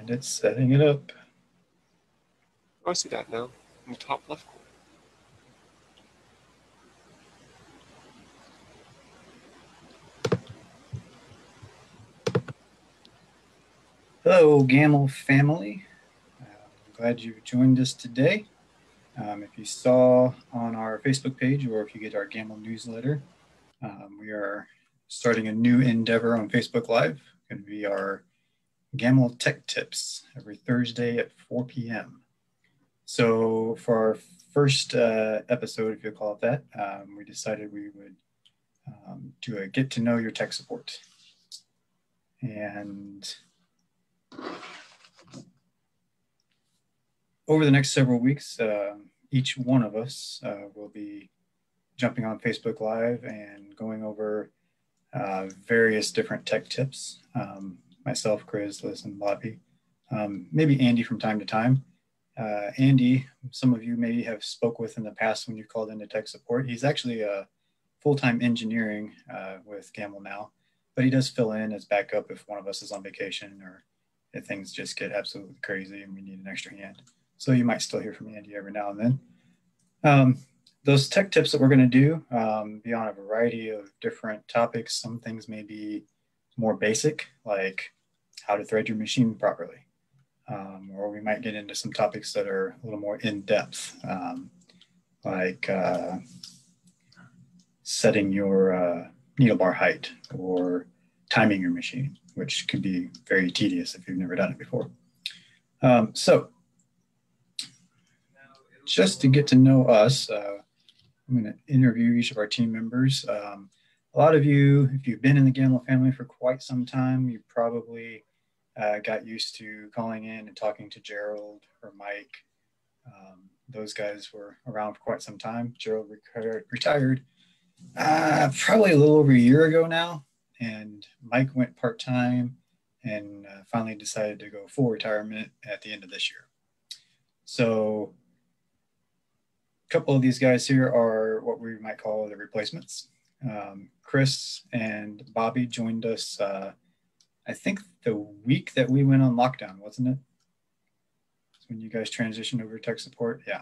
And it's setting it up. Oh, I see that now in the top left corner. Hello, Gamble family. I'm glad you joined us today. If you saw on our Facebook page or if you get our Gamble newsletter, we are starting a new endeavor on Facebook Live. It's going to be our Gamble Tech Tips every Thursday at 4 p.m. So for our first episode, if you call it that, we decided we would do a get to know your tech support. And over the next several weeks, each one of us will be jumping on Facebook Live and going over various different tech tips. Myself, Chris, Liz, and Bobby. Maybe Andy from time to time. Andy, some of you maybe have spoke with in the past when you called into tech support. He's actually a full-time engineering with Gamble now, but he does fill in as backup if one of us is on vacation or if things just get absolutely crazy and we need an extra hand. So you might still hear from Andy every now and then. Those tech tips that we're going to do be on a variety of different topics. Some things may be more basic, like how to thread your machine properly. Or we might get into some topics that are a little more in-depth, like setting your needle bar height or timing your machine, which could be very tedious if you've never done it before. So just to get to know us, I'm going to interview each of our team members. A lot of you, if you've been in the Gamble family for quite some time, you probably got used to calling in and talking to Gerald or Mike. Those guys were around for quite some time. Gerald retired probably a little over a year ago now, and Mike went part-time and finally decided to go full retirement at the end of this year. So a couple of these guys here are what we might call the replacements. Chris and Bobby joined us, I think the week that we went on lockdown, wasn't it? It's when you guys transitioned over to tech support. Yeah.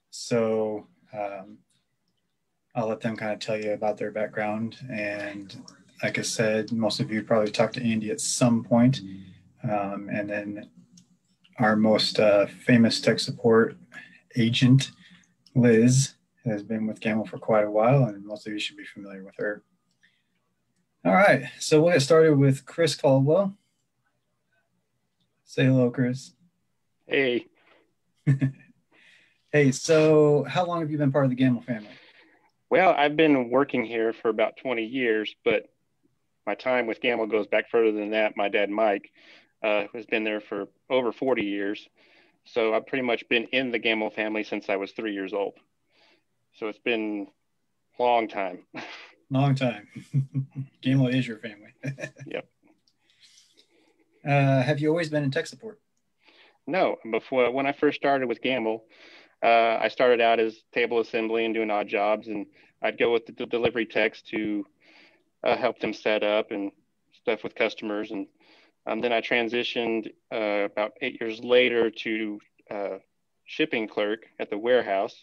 So I'll let them kind of tell you about their background. And like I said, most of you probably talked to Andy at some point. And then our most famous tech support agent, Liz, has been with Gamble for quite a while, and most of you should be familiar with her. All right, so we'll get started with Chris Caldwell. Say hello, Chris. Hey. Hey, so how long have you been part of the Gamble family? Well, I've been working here for about 20 years, but my time with Gamble goes back further than that. My dad, Mike, has been there for over 40 years. So I've pretty much been in the Gamble family since I was 3 years old. So it's been a long time. Long time. Gamble is your family. Yep. Have you always been in tech support? No, when I first started with Gamble, I started out as table assembly and doing odd jobs, and I'd go with the delivery techs to help them set up and stuff with customers. And then I transitioned about 8 years later to shipping clerk at the warehouse,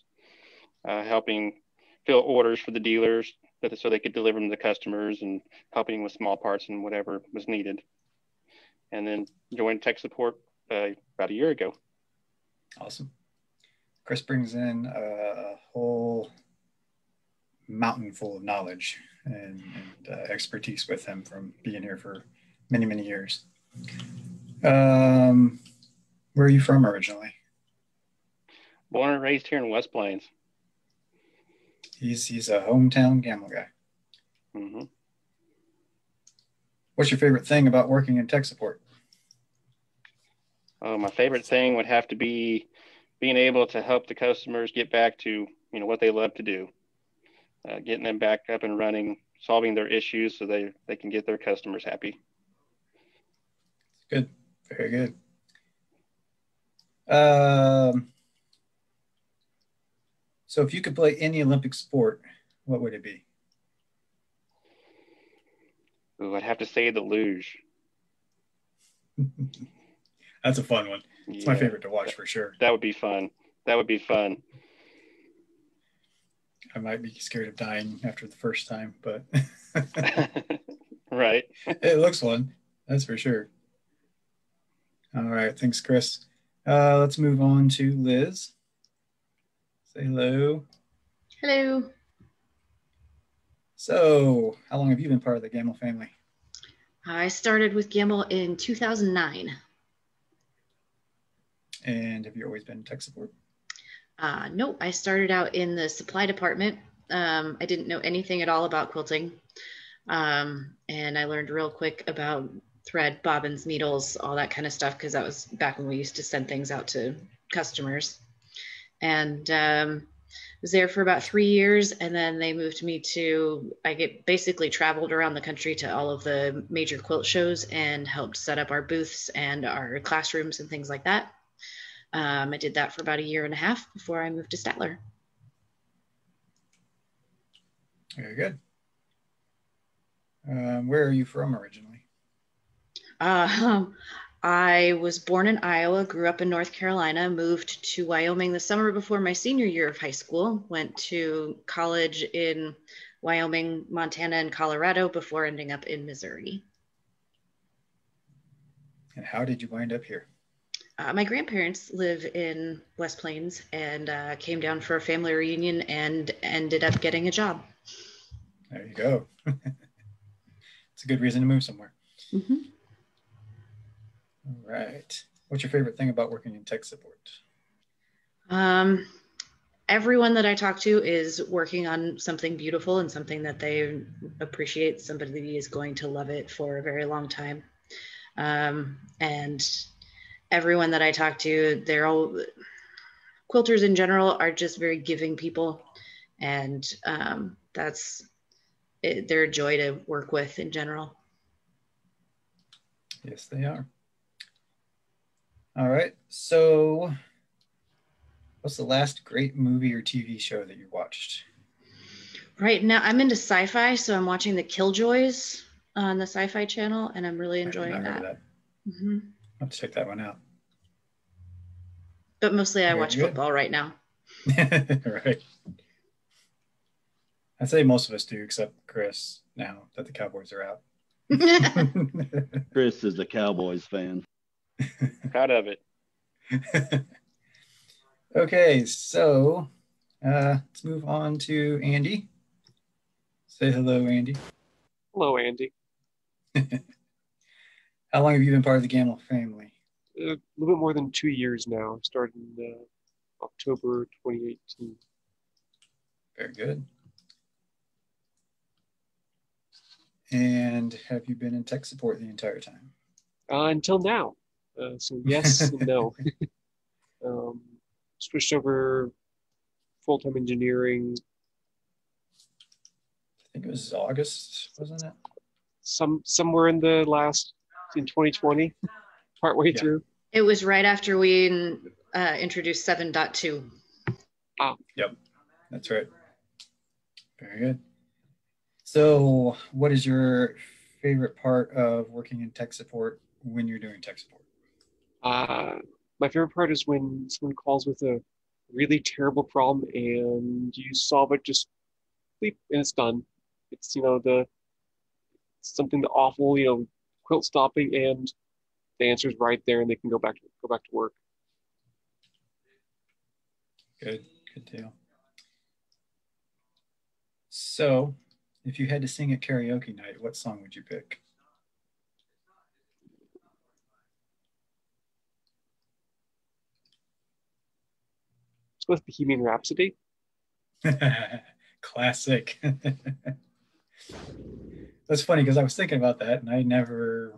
helping fill orders for the dealers so they could deliver them to customers and helping with small parts and whatever was needed. And then joined tech support about a year ago. Awesome. Chris brings in a whole mountain full of knowledge and expertise with him from being here for many, many years. Where are you from originally? Born and raised here in West Plains. He's a hometown Gamble guy. Mm-hmm. What's your favorite thing about working in tech support? My favorite thing would have to be being able to help the customers get back to what they love to do, getting them back up and running, solving their issues so they can get their customers happy. Good, very good. So if you could play any Olympic sport, what would it be? Ooh, I'd have to say the luge. That's a fun one. It's my Yeah, favorite to watch for sure. that would be fun. That would be fun. I might be scared of dying after the first time, but Right. it looks fun. That's for sure. All right. Thanks, Chris. Let's move on to Liz. Say hello. Hello. So, how long have you been part of the Gamble family? I started with Gamble in 2009. And have you always been tech support? No, I started out in the supply department. I didn't know anything at all about quilting. And I learned real quick about thread, bobbins, needles, all that kind of stuff, because that was back when we used to send things out to customers. And was there for about 3 years, and then they moved me to, basically traveled around the country to all of the major quilt shows and helped set up our booths and our classrooms and things like that. I did that for about 1.5 years before I moved to Statler. Very good. Where are you from originally? I was born in Iowa, grew up in North Carolina, moved to Wyoming the summer before my senior year of high school, went to college in Wyoming, Montana, and Colorado before ending up in Missouri. And how did you wind up here? My grandparents live in West Plains and came down for a family reunion and ended up getting a job. There you go. It's a good reason to move somewhere. Mm-hmm. All right. What's your favorite thing about working in tech support? Everyone that I talk to is working on something beautiful and something that they appreciate. Somebody is going to love it for a very long time. And everyone that I talk to, they're all quilters in general are just very giving people. And they're a joy to work with in general. Yes, they are. All right. So what's the last great movie or TV show that you watched? Right now, I'm into sci-fi, so I'm watching the Killjoys on the Sci-Fi Channel, and I'm really enjoying that. Mm-hmm. I'll have to check that one out. But mostly I watch football right now. Right. I'd say most of us do, except Chris, now that the Cowboys are out. Chris is a Cowboys fan. Proud of it. Okay, so let's move on to Andy. Say hello, Andy. Hello, Andy. How long have you been part of the Gamble family? A little bit more than 2 years now. I started in October 2018. Very good. And have you been in tech support the entire time? Until now. So yes and no. Switched over full-time engineering. I think it was August, wasn't it? Somewhere in 2020, partway through. It was right after we introduced 7.2. Yep, that's right. Very good. So what is your favorite part of working in tech support when you're doing tech support? My favorite part is when someone calls with a really terrible problem and you solve it just and it's done. It's something awful, quilt stopping, and the answer is right there, and they can go back to work. Good deal. So, if you had to sing at karaoke night, what song would you pick? Let's go with Bohemian Rhapsody. Classic. That's funny because I was thinking about that and I never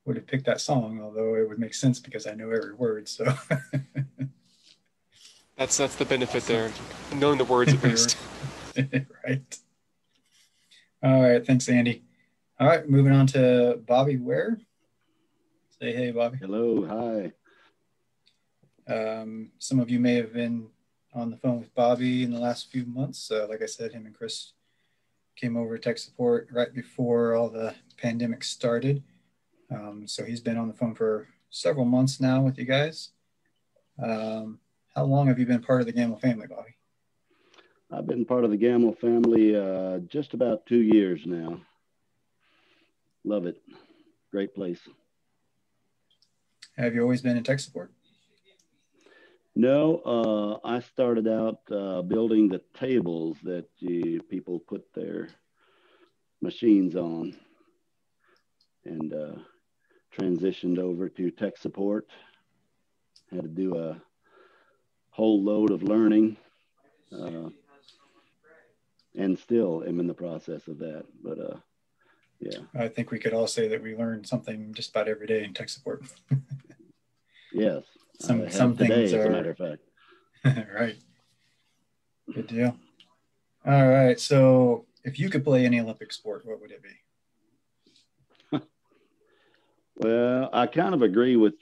would have picked that song, although it would make sense because I know every word. So that's the benefit there, knowing the words at least. Right. All right. Thanks, Andy. All right. Moving on to Bobby Ware. Say hey, Bobby. Hello. Hi. Some of you may have been on the phone with Bobby in the last few months. Like I said, him and Chris came over to tech support right before all the pandemic started. So he's been on the phone for several months now with you guys. How long have you been part of the Gamble family, Bobby? I've been part of the Gamble family just about 2 years now. Love it. Great place. Have you always been in tech support? No, I started out building the tables that people put their machines on, and transitioned over to tech support. Had to do a whole load of learning, and still am in the process of that. But yeah. I think we could all say that we learn something just about every day in tech support. Yes. Some today, things as are, a matter of fact. Right. Good deal. All right. So if you could play any Olympic sport, what would it be? Well, I kind of agree with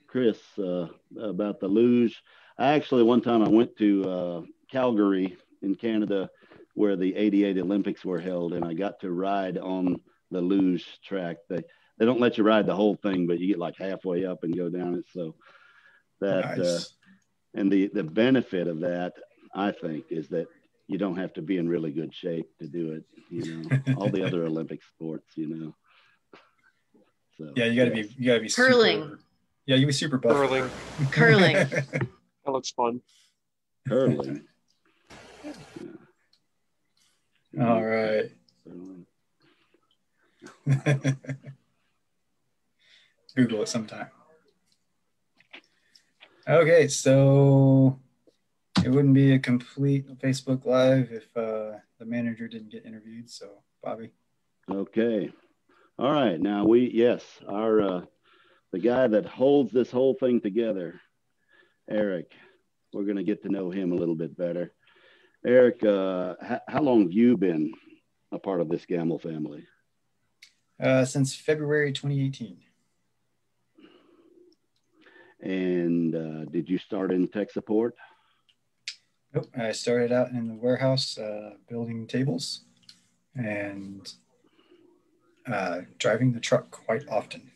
Chris about the luge. Actually, one time I went to Calgary in Canada, where the '88 Olympics were held, and I got to ride on the luge track. They don't let you ride the whole thing, but you get like halfway up and go down it. So that Nice. and the benefit of that, I think, is that you don't have to be in really good shape to do it. All the other Olympic sports, So Yeah, you gotta be Curling. super, yeah, you be super buff. Curling. Curling. That looks fun. Curling. All right. Google it sometime. Okay, so it wouldn't be a complete Facebook Live if the manager didn't get interviewed. So, Bobby. Okay. All right. Now our the guy that holds this whole thing together, Eric. We're going to get to know him a little bit better. Eric, how long have you been a part of this Gamble family? Since February 2018. And did you start in tech support? Nope. I started out in the warehouse building tables and driving the truck quite often.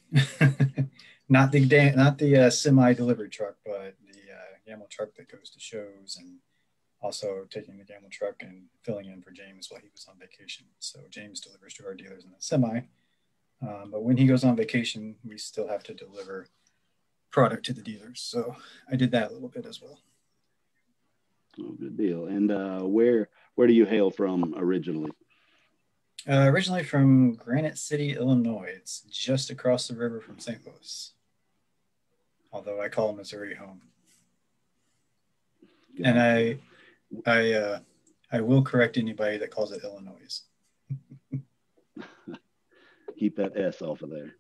Not the semi-delivered truck, but the Gamble truck that goes to shows, and also taking the Gamble truck and filling in for James while he was on vacation. So James delivers to our dealers in the semi. But when he goes on vacation, we still have to deliver product to the dealers. So I did that a little bit as well. Oh, good deal. And where do you hail from originally? Originally from Granite City, Illinois. It's just across the river from St. Louis. Although I call Missouri home. Got And I will correct anybody that calls it Illinois. Keep that S off of there.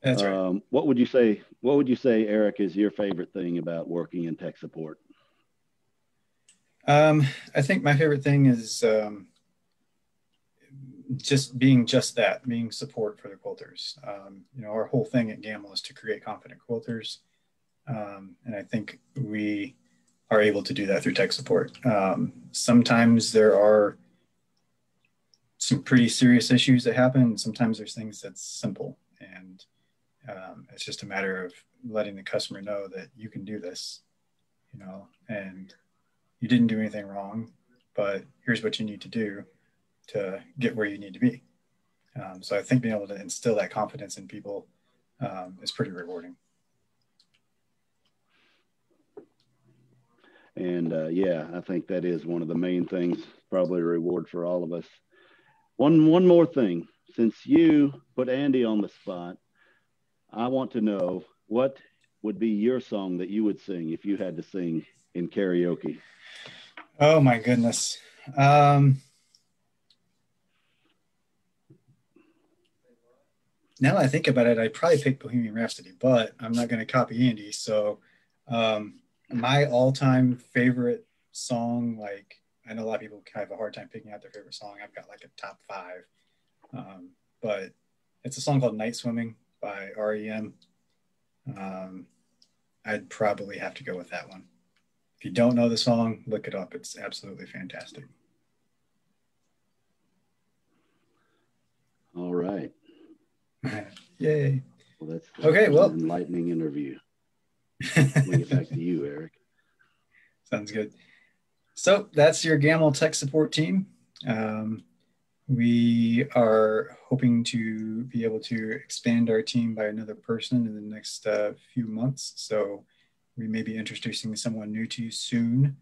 That's right. What would you say, Eric, is your favorite thing about working in tech support? I think my favorite thing is just being support for the quilters. Our whole thing at Gamble is to create confident quilters. And I think we are able to do that through tech support. Sometimes there are some pretty serious issues that happen. Sometimes there's things that's simple, and it's just a matter of letting the customer know that you can do this, and you didn't do anything wrong, but here's what you need to do to get where you need to be. So I think being able to instill that confidence in people is pretty rewarding. And I think that is one of the main things, probably a reward for all of us. One more thing, since you put Andy on the spot, I want to know what would be your song that you would sing if you had to sing in karaoke. Oh my goodness. Now that I think about it, I'd probably pick Bohemian Rhapsody, but I'm not going to copy Andy. So my all-time favorite song, like I know a lot of people have a hard time picking out their favorite song. I've got like a top 5, but it's a song called Night Swimming by REM. I'd probably have to go with that one. If you don't know the song, look it up. It's absolutely fantastic. All right. Yay. Well, that's okay. Well, an enlightening interview. We'll get back to you, Eric. Sounds good. So that's your Gamble tech support team. We are hoping to be able to expand our team by another person in the next few months. So we may be introducing someone new to you soon.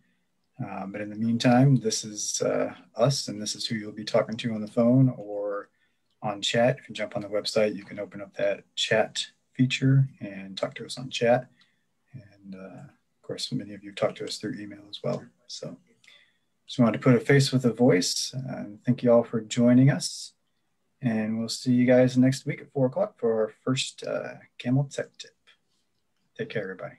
But in the meantime, this is us, and this is who you'll be talking to on the phone or on chat. If you jump on the website, you can open up that chat feature and talk to us on chat. And of course, many of you have talked to us through email as well. So just wanted to put a face with a voice. Thank you all for joining us. And we'll see you guys next week at 4 o'clock for our first Camel Tech Tip. Take care, everybody.